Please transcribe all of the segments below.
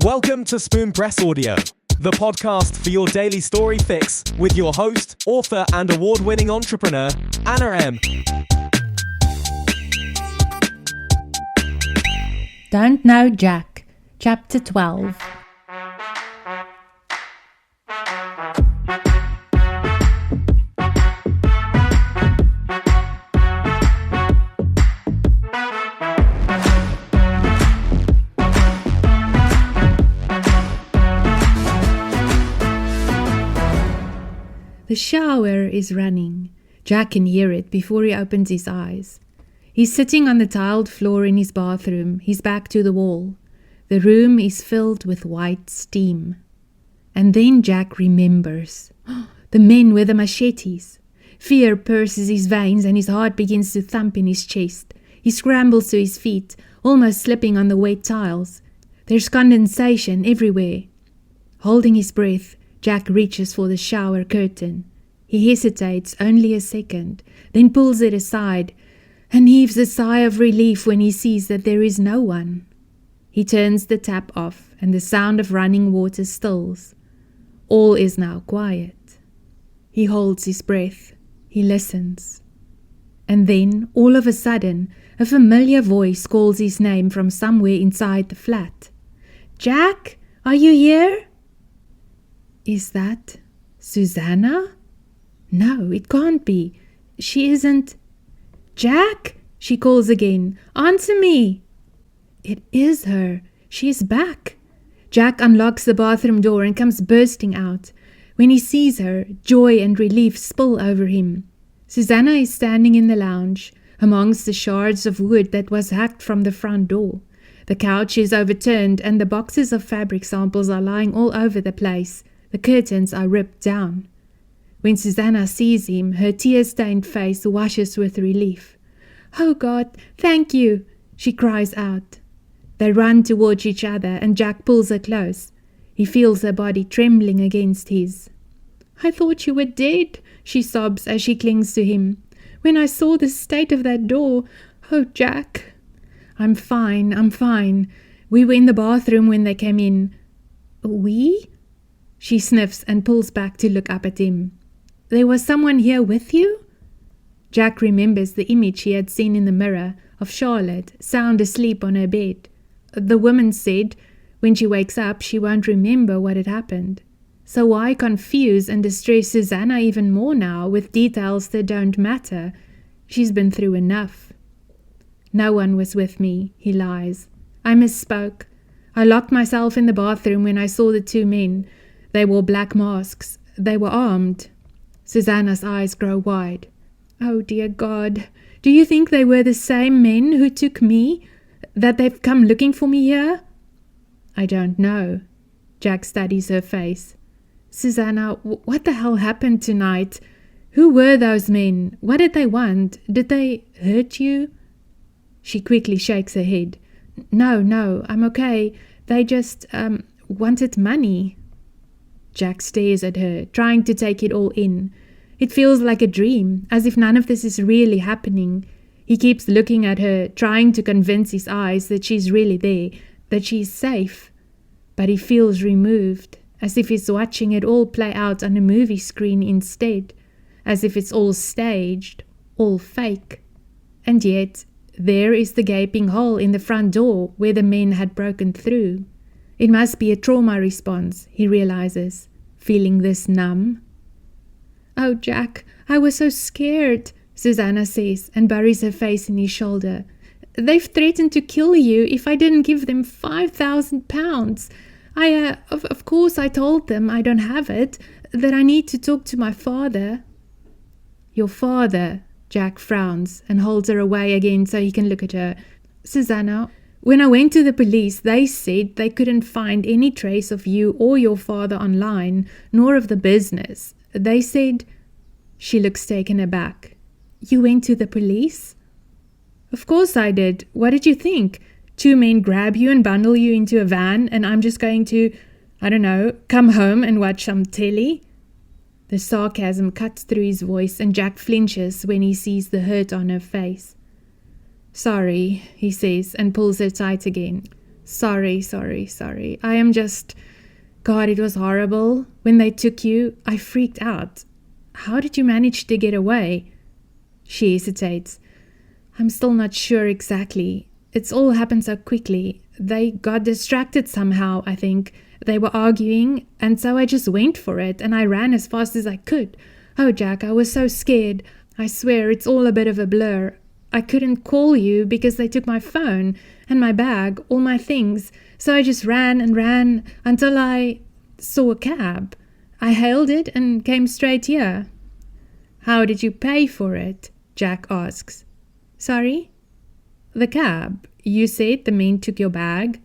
Welcome to Spoon Press Audio, the podcast for your daily story fix with your host, author and award-winning entrepreneur, Anna Emm. Don't Know Jack, Chapter 12. The shower is running. Jack can hear it before he opens his eyes. He's sitting on the tiled floor in his bathroom, his back to the wall. The room is filled with white steam. And then Jack remembers. The men with the machetes. Fear purses his veins and his heart begins to thump in his chest. He scrambles to his feet, almost slipping on the wet tiles. There's condensation everywhere. Holding his breath, Jack reaches for the shower curtain. He hesitates only a second, then pulls it aside, and heaves a sigh of relief when he sees that there is no one. He turns the tap off, and the sound of running water stills. All is now quiet. He holds his breath. He listens. And then, all of a sudden, a familiar voice calls his name from somewhere inside the flat. "Jack, are you here?" Is that Susanna? No, it can't be. She isn't. "Jack," she calls again. "Answer me." It is her. She is back. Jack unlocks the bathroom door and comes bursting out. When he sees her, joy and relief spill over him. Susanna is standing in the lounge, amongst the shards of wood that was hacked from the front door. The couch is overturned and the boxes of fabric samples are lying all over the place. The curtains are ripped down. When Susanna sees him, her tear-stained face washes with relief. "Oh God, thank you," she cries out. They run towards each other and Jack pulls her close. He feels her body trembling against his. "I thought you were dead," she sobs as she clings to him. "When I saw the state of that door, oh Jack." I'm fine. We were in the bathroom when they came in." "We?" She sniffs and pulls back to look up at him. "There was someone here with you?" Jack remembers the image he had seen in the mirror of Charlotte, sound asleep on her bed. The woman said when she wakes up she won't remember what had happened. So why confuse and distress Susanna even more now with details that don't matter? She's been through enough. "No one was with me," he lies. "I misspoke. I locked myself in the bathroom when I saw the two men. They wore black masks. They were armed." Susanna's eyes grow wide. "Oh dear God, do you think they were the same men who took me? That they've come looking for me here?" "I don't know." Jack studies her face. "Susanna, what the hell happened tonight? Who were those men? What did they want? Did they hurt you?" She quickly shakes her head. No, I'm okay. They just, wanted money." Jack stares at her, trying to take it all in. It feels like a dream, as if none of this is really happening. He keeps looking at her, trying to convince his eyes that she's really there, that she's safe. But he feels removed, as if he's watching it all play out on a movie screen instead, as if it's all staged, all fake. And yet, there is the gaping hole in the front door where the men had broken through. It must be a trauma response, he realizes, feeling this numb. "Oh, Jack, I was so scared," Susanna says and buries her face in his shoulder. "They've threatened to kill you if I didn't give them £5,000. Of course I told them I don't have it, that I need to talk to my father." "Your father?" Jack frowns and holds her away again so he can look at her. "Susanna, when I went to the police, they said they couldn't find any trace of you or your father online, nor of the business. They said..." She looks taken aback. "You went to the police?" "Of course I did. What did you think? Two men grab you and bundle you into a van and I'm just going to, come home and watch some telly?" The sarcasm cuts through his voice and Jack flinches when he sees the hurt on her face. "Sorry," he says and pulls her tight again. Sorry. I am just... God, it was horrible. When they took you, I freaked out. How did you manage to get away? She hesitates. I'm still not sure exactly. It's all happened so quickly. They got distracted somehow, I think. They were arguing, and so I just went for it, and I ran as fast as I could. Oh, Jack, I was so scared. I swear it's all a bit of a blur. I couldn't call you because they took my phone and my bag, all my things. So I just ran and ran until I saw a cab. I hailed it and came straight here. How did you pay for it? Jack asks. Sorry? The cab. You said the men took your bag?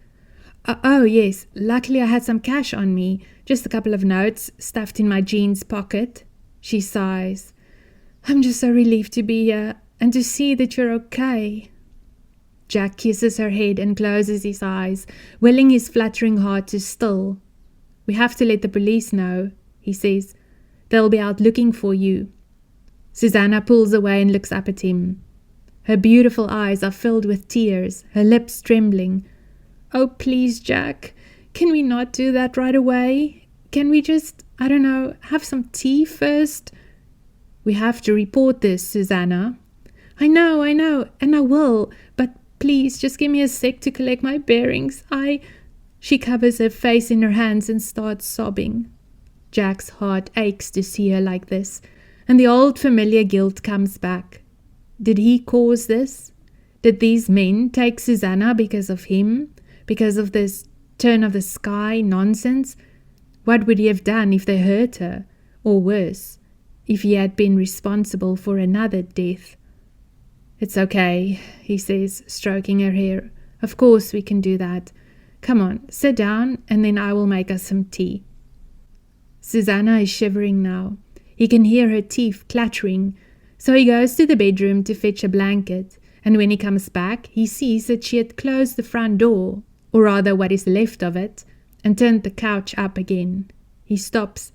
Oh, yes. Luckily I had some cash on me. Just a couple of notes stuffed in my jeans pocket. She sighs. I'm just so relieved to be here and to see that you're okay. Jack kisses her head and closes his eyes, willing his fluttering heart to still. We have to let the police know, he says. They'll be out looking for you. Susanna pulls away and looks up at him. Her beautiful eyes are filled with tears, her lips trembling. Oh, please, Jack, can we not do that right away? Can we just, I don't know, have some tea first? We have to report this, Susanna. I know, and I will, but please just give me a sec to collect my bearings. She covers her face in her hands and starts sobbing. Jack's heart aches to see her like this, and the old familiar guilt comes back. Did he cause this? Did these men take Susanna because of him? Because of this turn of the sky nonsense? What would he have done if they hurt her? Or worse, if he had been responsible for another death? It's okay, he says, stroking her hair. Of course we can do that. Come on, sit down, and then I will make us some tea. Susanna is shivering now. He can hear her teeth clattering. So he goes to the bedroom to fetch a blanket, and when he comes back, he sees that she had closed the front door, or rather what is left of it, and turned the couch up again. He stops.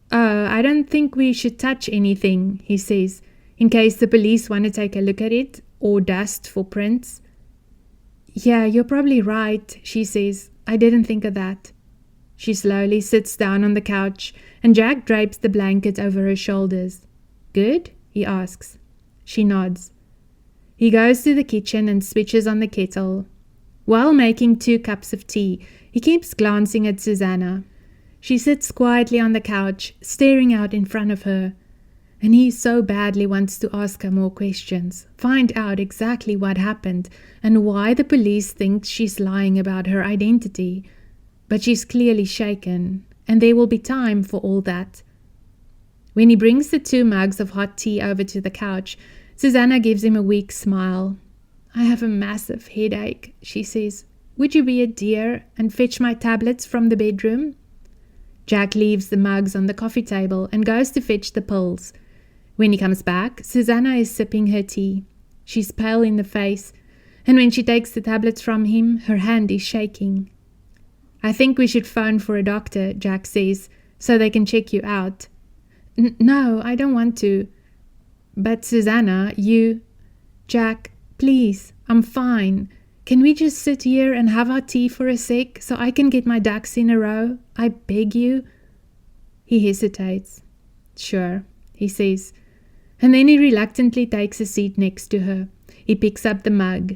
Oh, I don't think we should touch anything, he says, in case the police want to take a look at it, or dust for prints. Yeah, you're probably right, she says. I didn't think of that. She slowly sits down on the couch, and Jack drapes the blanket over her shoulders. Good? He asks. She nods. He goes to the kitchen and switches on the kettle. While making 2 cups of tea, he keeps glancing at Susanna. She sits quietly on the couch, staring out in front of her. And he so badly wants to ask her more questions, find out exactly what happened and why the police think she's lying about her identity. But she's clearly shaken, and there will be time for all that. When he brings the 2 mugs of hot tea over to the couch, Susanna gives him a weak smile. I have a massive headache, she says. Would you be a dear and fetch my tablets from the bedroom? Jack leaves the mugs on the coffee table and goes to fetch the pills. When he comes back, Susanna is sipping her tea. She's pale in the face, and when she takes the tablets from him, her hand is shaking. I think we should phone for a doctor, Jack says, so they can check you out. No, I don't want to. But Susanna, you... Jack, please, I'm fine. Can we just sit here and have our tea for a sec so I can get my ducks in a row? I beg you. He hesitates. Sure, he says, and then he reluctantly takes a seat next to her. He picks up the mug.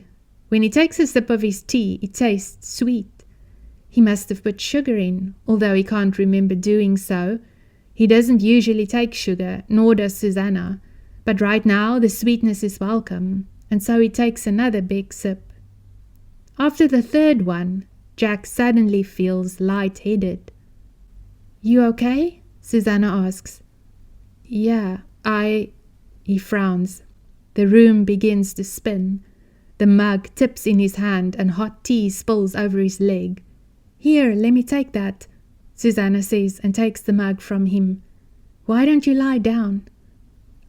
When he takes a sip of his tea, it tastes sweet. He must have put sugar in, although he can't remember doing so. He doesn't usually take sugar, nor does Susanna, but right now the sweetness is welcome, and so he takes another big sip. After the 3rd one, Jack suddenly feels light-headed. You okay? Susanna asks. Yeah, He frowns. The room begins to spin. The mug tips in his hand and hot tea spills over his leg. Here, let me take that, Susanna says and takes the mug from him. Why don't you lie down?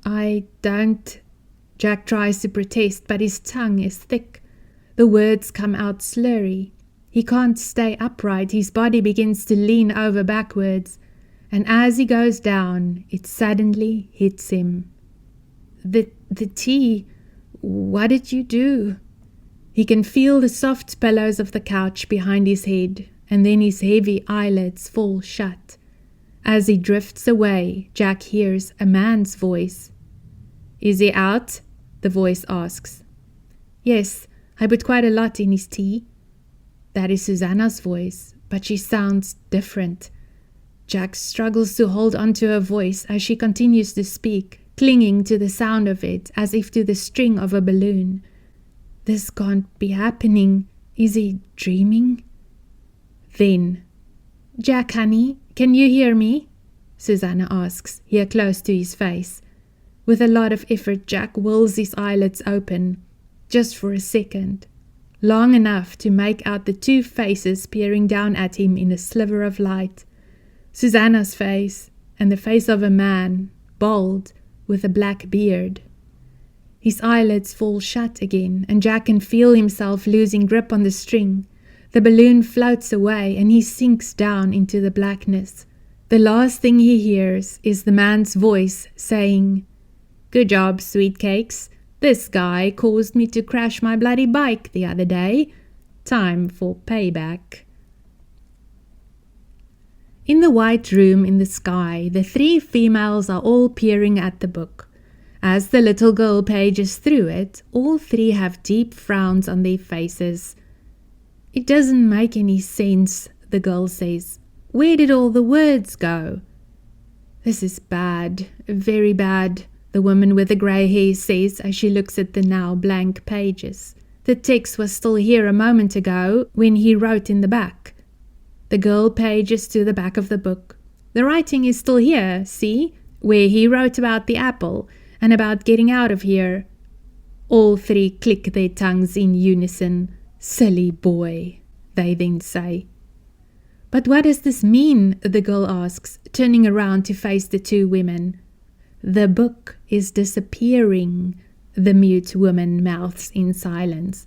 I don't... Jack tries to protest, but his tongue is thick. The words come out slurry. He can't stay upright. His body begins to lean over backwards. And as he goes down, it suddenly hits him. The tea, what did you do? He can feel the soft pillows of the couch behind his head, and then his heavy eyelids fall shut. As he drifts away, Jack hears a man's voice. "Is he out?" the voice asks. "Yes, I put quite a lot in his tea." That is Susanna's voice, but she sounds different. Jack struggles to hold onto her voice as she continues to speak, clinging to the sound of it as if to the string of a balloon. This can't be happening. Is he dreaming? Then, "Jack, honey, can you hear me?" Susanna asks, here close to his face. With a lot of effort, Jack wills his eyelids open, just for a second, long enough to make out the two faces peering down at him in a sliver of light. Susanna's face and the face of a man, bald, with a black beard. His eyelids fall shut again, and Jack can feel himself losing grip on the string. The balloon floats away, and he sinks down into the blackness. The last thing he hears is the man's voice saying, "Good job, sweet cakes. This guy caused me to crash my bloody bike the other day. Time for payback." In the white room in the sky, the three females are all peering at the book. As the little girl pages through it, all three have deep frowns on their faces. "It doesn't make any sense," the girl says. "Where did all the words go?" "This is bad, very bad," the woman with the grey hair says as she looks at the now blank pages. "The text was still here a moment ago when he wrote in the back." The girl pages to the back of the book. "The writing is still here, see, where he wrote about the apple and about getting out of here." All three click their tongues in unison. "Silly boy," they then say. "But what does this mean?" the girl asks, turning around to face the two women. "The book is disappearing," the mute woman mouths in silence.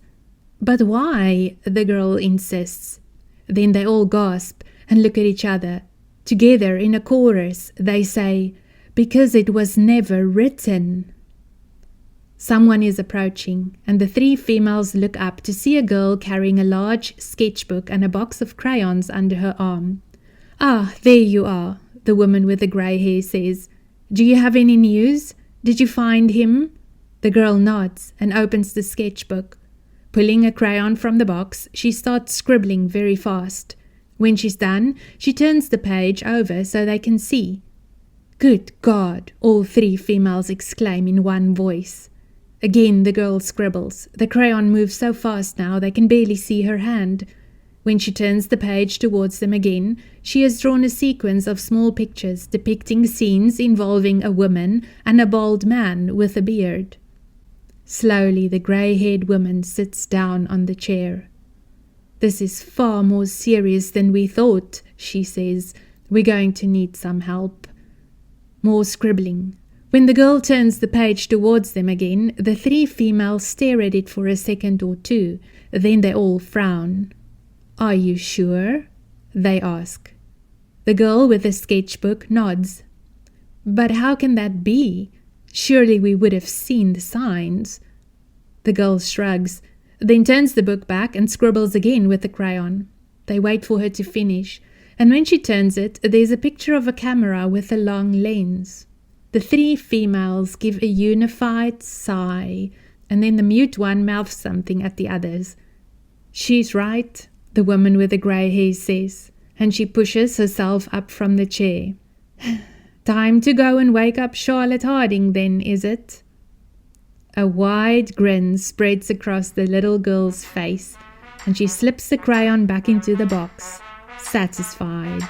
"But why?" the girl insists. Then they all gasp and look at each other. Together in a chorus, they say, "Because it was never written." Someone is approaching, and the three females look up to see a girl carrying a large sketchbook and a box of crayons under her arm. "Ah, there you are," the woman with the grey hair says. "Do you have any news? Did you find him?" The girl nods and opens the sketchbook. Pulling a crayon from the box, she starts scribbling very fast. When she's done, she turns the page over so they can see. "Good God!" all three females exclaim in one voice. Again the girl scribbles. The crayon moves so fast now they can barely see her hand. When she turns the page towards them again, she has drawn a sequence of small pictures depicting scenes involving a woman and a bald man with a beard. Slowly the grey-haired woman sits down on the chair. "This is far more serious than we thought," she says. "We're going to need some help." More scribbling. When the girl turns the page towards them again, the three females stare at it for a second or two. Then they all frown. "Are you sure?" they ask. The girl with the sketchbook nods. "But how can that be? Surely we would have seen the signs." The girl shrugs, then turns the book back and scribbles again with the crayon. They wait for her to finish, and when she turns it, there's a picture of a camera with a long lens. The three females give a unified sigh, and then the mute one mouths something at the others. "She's right," the woman with the grey hair says, and she pushes herself up from the chair. "Time to go and wake up Charlotte Harding then, is it?" A wide grin spreads across the little girl's face, and she slips the crayon back into the box, satisfied.